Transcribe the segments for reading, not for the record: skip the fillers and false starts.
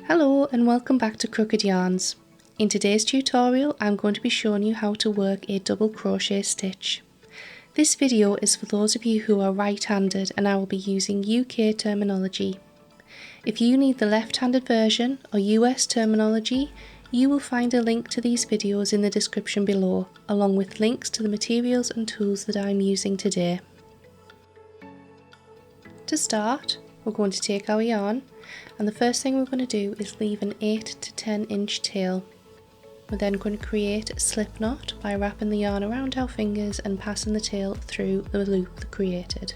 Hello and welcome back to Crooked Yarns. In today's tutorial I'm going to be showing you how to work a double crochet stitch. This video is for those of you who are right-handed and I will be using UK terminology. If you need the left-handed version or US terminology, you will find a link to these videos in the description below, along with links to the materials and tools that I'm using today. To start, we're going to take our yarn, and the first thing we're going to do is leave an 8 to 10 inch tail. We're then going to create a slip knot by wrapping the yarn around our fingers and passing the tail through the loop created.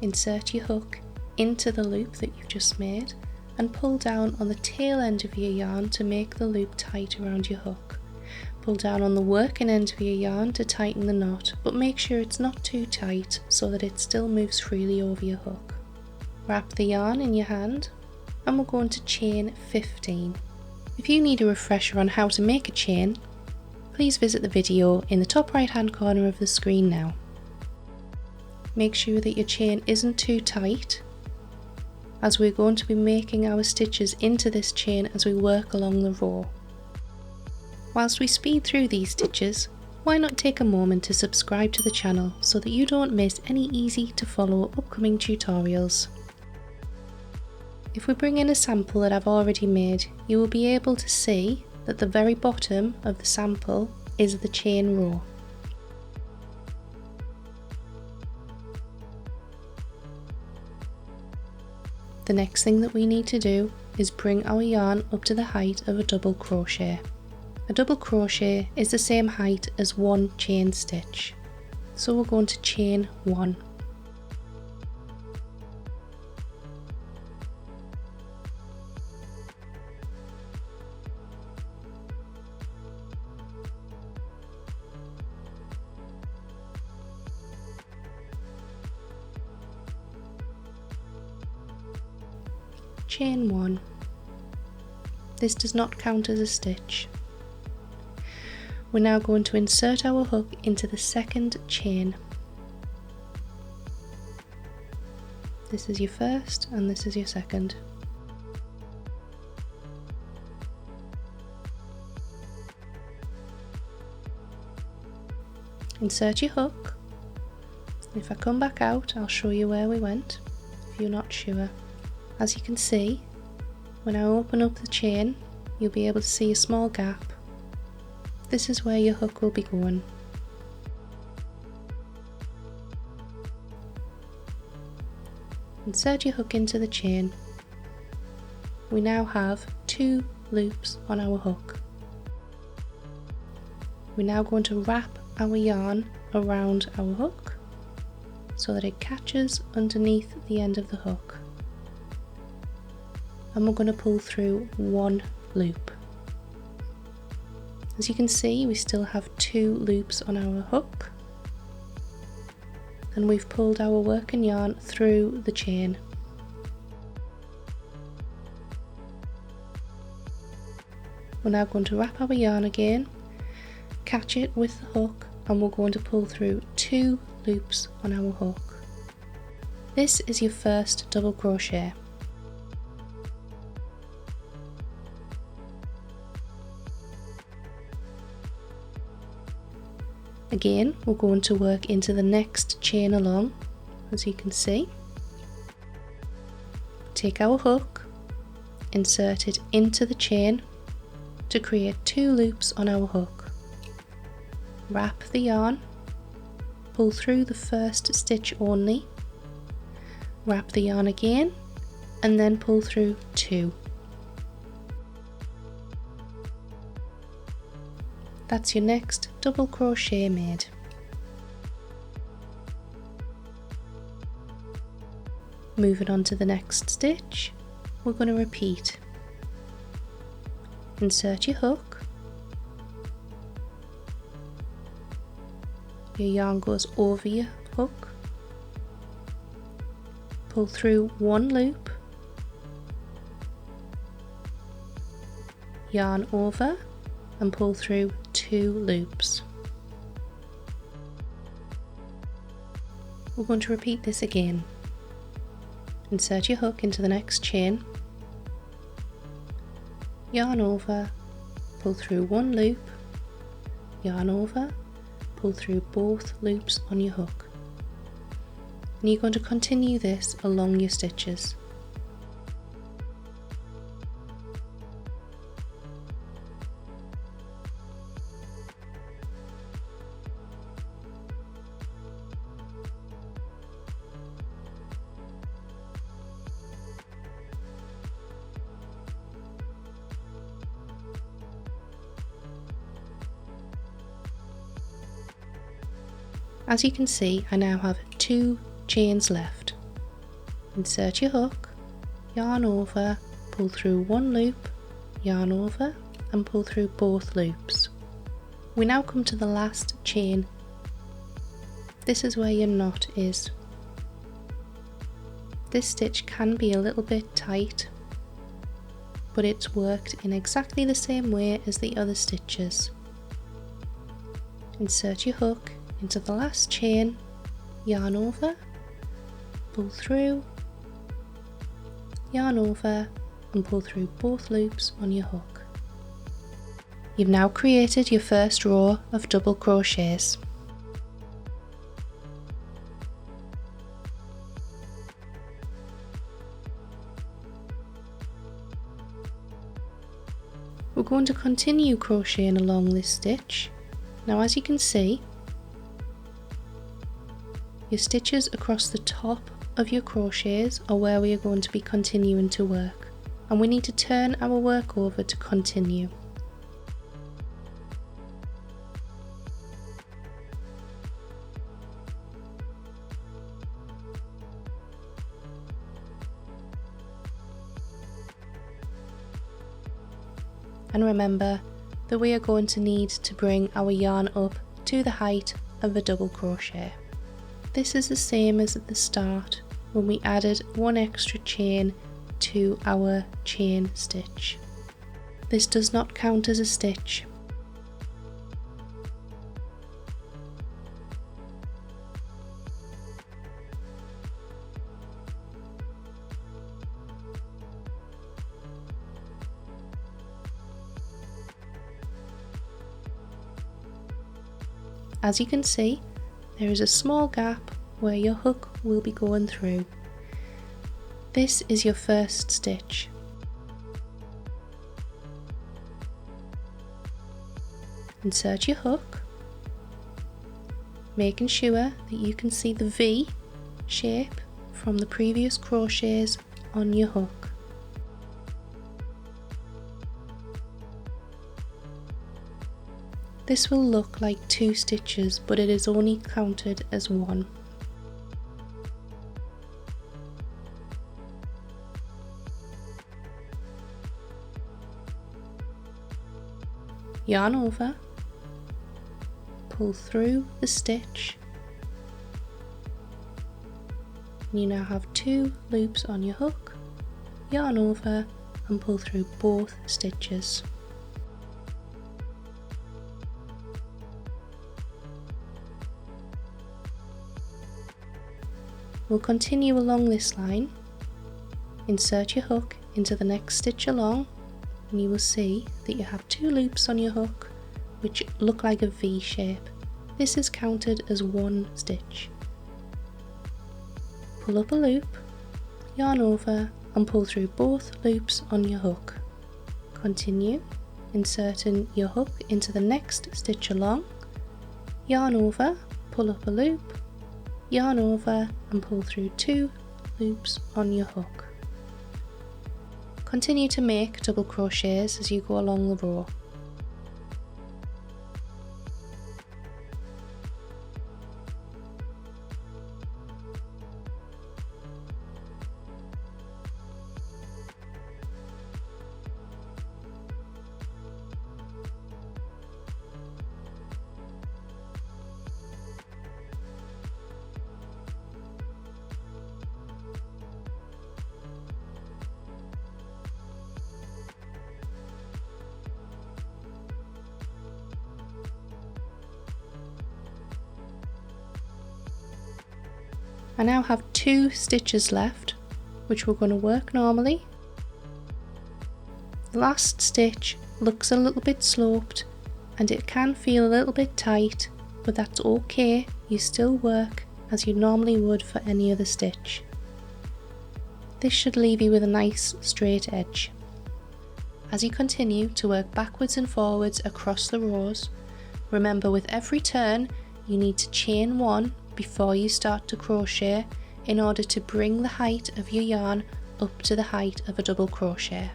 Insert your hook into the loop that you've just made and pull down on the tail end of your yarn to make the loop tight around your hook. Pull down on the working end of your yarn to tighten the knot, but make sure it's not too tight so that it still moves freely over your hook. Wrap the yarn in your hand and we're going to chain 15. If you need a refresher on how to make a chain, please visit the video in the top right hand corner of the screen now. Make sure that your chain isn't too tight, as we're going to be making our stitches into this chain as we work along the row. Whilst we speed through these stitches, why not take a moment to subscribe to the channel so that you don't miss any easy to follow upcoming tutorials. If we bring in a sample that I've already made, you will be able to see that the very bottom of the sample is the chain row. The next thing that we need to do is bring our yarn up to the height of a double crochet. A double crochet is the same height as one chain stitch, so we're going to chain 1. Chain 1. This does not count as a stitch. We're now going to insert our hook into the second chain. This is your first and this is your second. Insert your hook. If I come back out, I'll show you where we went if you're not sure. As you can see, when I open up the chain, you'll be able to see a small gap. This is where your hook will be going. Insert your hook into the chain. We now have 2 loops on our hook. We're now going to wrap our yarn around our hook so that it catches underneath the end of the hook. And we're going to pull through 1 loop. As you can see, we still have 2 loops on our hook, and we've pulled our working yarn through the chain. We're now going to wrap our yarn again, catch it with the hook, and we're going to pull through 2 loops on our hook. This is your first double crochet. Again, we're going to work into the next chain along, as you can see. Take our hook, insert it into the chain to create 2 loops on our hook. Wrap the yarn, pull through the first stitch only, wrap the yarn again, and then pull through 2. That's your next double crochet made. Moving on to the next stitch, we're going to repeat. Insert your hook. Your yarn goes over your hook. Pull through 1 loop. Yarn over and pull through 2 loops. We're going to repeat this again. insert your hook into the next chain, yarn over, pull through one loop, yarn over, pull through both loops on your hook. And you're going to continue this along your stitches. As you can see, I now have 2 chains left. Insert your hook, yarn over, pull through one loop, yarn over and pull through both loops. We now come to the last chain. This is where your knot is. This stitch can be a little bit tight, but it's worked in exactly the same way as the other stitches. Insert your hook into the last chain, yarn over, pull through, yarn over and pull through both loops on your hook. You've now created your first row of double crochets. We're going to continue crocheting along this stitch. Now as you can see, your stitches across the top of your crochets are where we are going to be continuing to work, and we need to turn our work over to continue. And remember that we are going to need to bring our yarn up to the height of a double crochet. This is the same as at the start when we added one extra chain to our chain stitch. This does not count as a stitch. As you can see, there is a small gap where your hook will be going through. This is your first stitch. Insert your hook, making sure that you can see the V shape from the previous crochets on your hook. This will look like 2 stitches, but it is only counted as 1. Yarn over, pull through the stitch. You now have 2 loops on your hook, yarn over and pull through both stitches. We'll continue along this line. Insert your hook into the next stitch along and you will see that you have 2 loops on your hook which look like a V shape. This is counted as 1 stitch. Pull up a loop, yarn over and pull through both loops on your hook. Continue inserting your hook into the next stitch along, yarn over, pull up a loop, yarn over and pull through 2 loops on your hook. Continue to make double crochets as you go along the row. I now have 2 stitches left, which we're going to work normally. The last stitch looks a little bit sloped and it can feel a little bit tight, but that's okay, you still work as you normally would for any other stitch. This should leave you with a nice straight edge. As you continue to work backwards and forwards across the rows, remember with every turn you need to chain one before you start to crochet in order to bring the height of your yarn up to the height of a double crochet.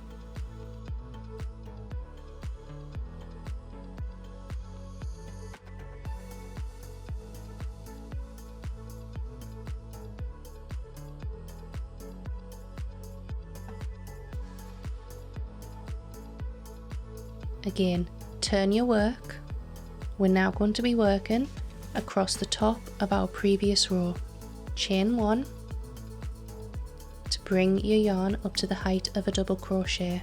Again, turn your work. We're now going to be working across the top of our previous row. Chain one to bring your yarn up to the height of a double crochet.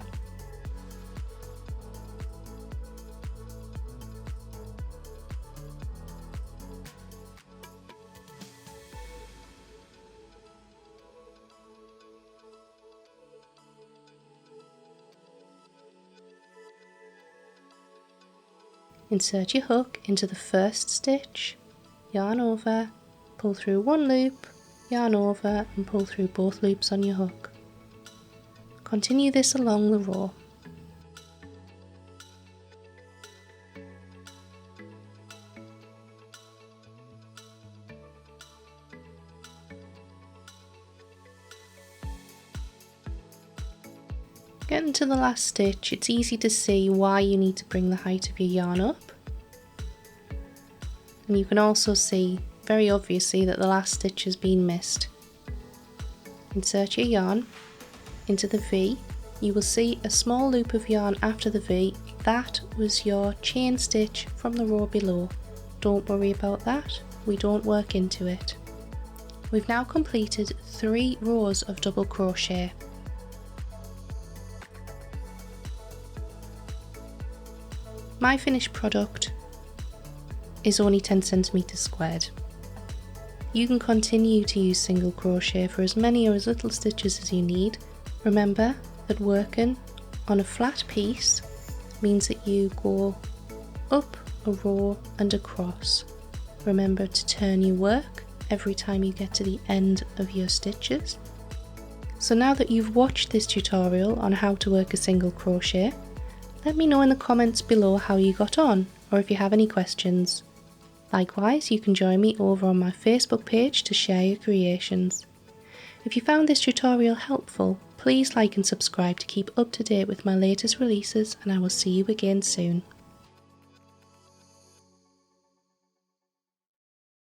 Insert your hook into the first stitch, yarn over, pull through one loop, yarn over and pull through both loops on your hook. Continue this along the row. Getting to the last stitch, it's easy to see why you need to bring the height of your yarn up. And you can also see very obviously that the last stitch has been missed. Insert your yarn into the V. You will see a small loop of yarn after the V. That was your chain stitch from the row below. Don't worry about that, we don't work into it. We've now completed 3 rows of double crochet. My finished product is only 10 centimeters squared. You can continue to use single crochet for as many or as little stitches as you need. Remember that working on a flat piece means that you go up a row and across. Remember to turn your work every time you get to the end of your stitches. So now that you've watched this tutorial on how to work a single crochet, let me know in the comments below how you got on, or if you have any questions. Likewise, you can join me over on my Facebook page to share your creations. If you found this tutorial helpful, please like and subscribe to keep up to date with my latest releases, and I will see you again soon.